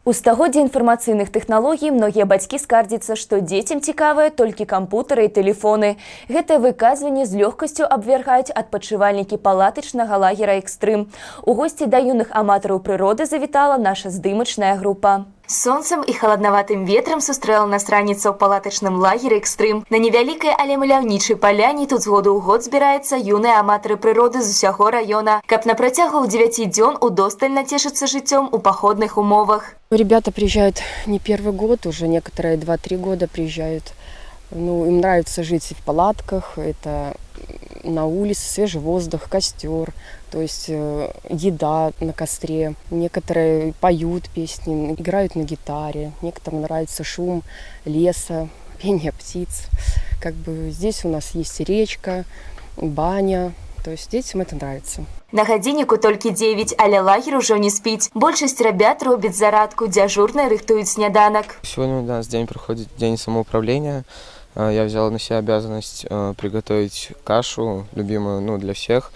У стагоддзі інфармацыйных тэхналогій многія бацькі скардзяцца, што дзецям цікавыя толькі кампутары і тэлефоны. Гэтае выказванне з лёгкасцю абвяргаюць адпачывальнікі палатачнага лагера «Экстрым». У госці да юных аматараў прыроды завітала наша здымачная група. Сонцем і халаднаватым ветрам сустрэла нас раніца ў палатачным лагеры «Экстрым». На невялікай, але маляўнічай паляне тут з году ў год збіраюцца юныя аматары прыроды з усяго раёна, каб на працягу 9 дзён удосталь нацешыцца жыццём у паходных умовах. Ребята приезжают не первый год, уже некоторые 2-3 года приезжают. Им нравится жить в палатках, это на улице, свежий воздух, костер, то есть еда на костре. Некоторые поют песни, играют на гитаре, некоторым нравится шум леса, пение птиц. Здесь у нас есть речка, баня, то есть детям это нравится. На гадзінніку толькі 9, але лагер ужо не спіць. Большасць ребят робіць зарадку, дзяжурныя рыхтуюць сняданак. Сегодня у нас день проходит день самоуправления. Я взял на себя обязанность приготовить кашу, любимую для всех,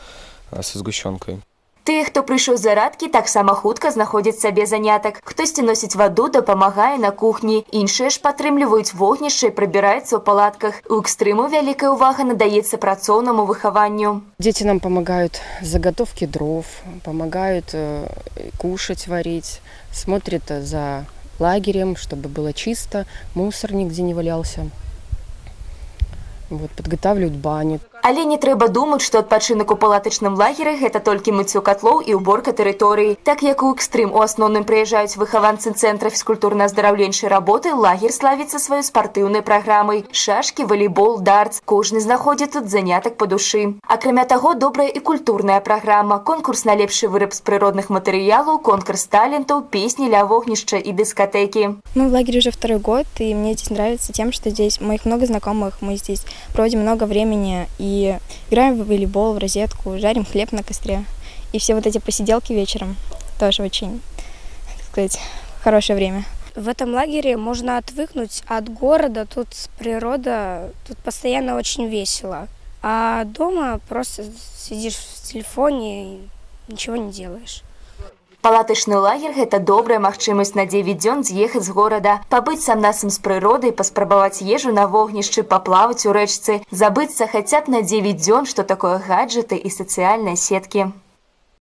со сгущенкой. Тыя, хто прыйшоў з зарадкі, таксама хутка знаходзяць сабе занятак. Хтосьці носіць ваду, дапамагае на кухні. Іншыя ж падтрымліваюць вогнішча і прыбіраюцца ў палатках. У «Экстрыму» вялікая ўвага надаецца працоўнаму выхаванню. Дети нам помогают в заготовке дров, помогают кушать, варить, смотрят за лагерем, чтобы было чисто, мусор нигде не валялся. Подготавливают баню. Але не трэба думаць, што адпачынак у палатачным лагеры гэта толькі мыццё катлоў і ўборка тэрыторыі. Так як у «Экстрым» у асноўным прыязджаюць выхаванцы цэнтра фізкультурна-аздараўленчай работы, лагер славіцца сваёй спартыўнай праграмай. Шашкі, валейбол, дартс. Кожны знаходзіць тут занятак па душы. Акрамя таго, добрая і культурная праграма. Конкурс на лепшы выраб з прыродных матэрыялаў, конкурс талентаў, песні ля вогнішча і дыскатэкі. Мы в лагере уже 2-й год, и мне здесь нравится тем, что здесь моих много знакомых, мы здесь проводим много времени и играем в волейбол, в розетку, жарим хлеб на костре. И все эти посиделки вечером тоже очень, так сказать, хорошее время. В этом лагере можно отвыкнуть от города, тут природа, тут постоянно очень весело. А дома просто сидишь в телефоне и ничего не делаешь. Палатачны лагер – гэта добрая магчымасць на 9 дзён з'ехаць з горада, пабыць сам-насам з прыродай, паспрабаваць ежу на вогнішчы, паплаваць у рэчцы, забыцца хаця б на 9 дзён, што такое гаджеты і сацыяльныя сеткі.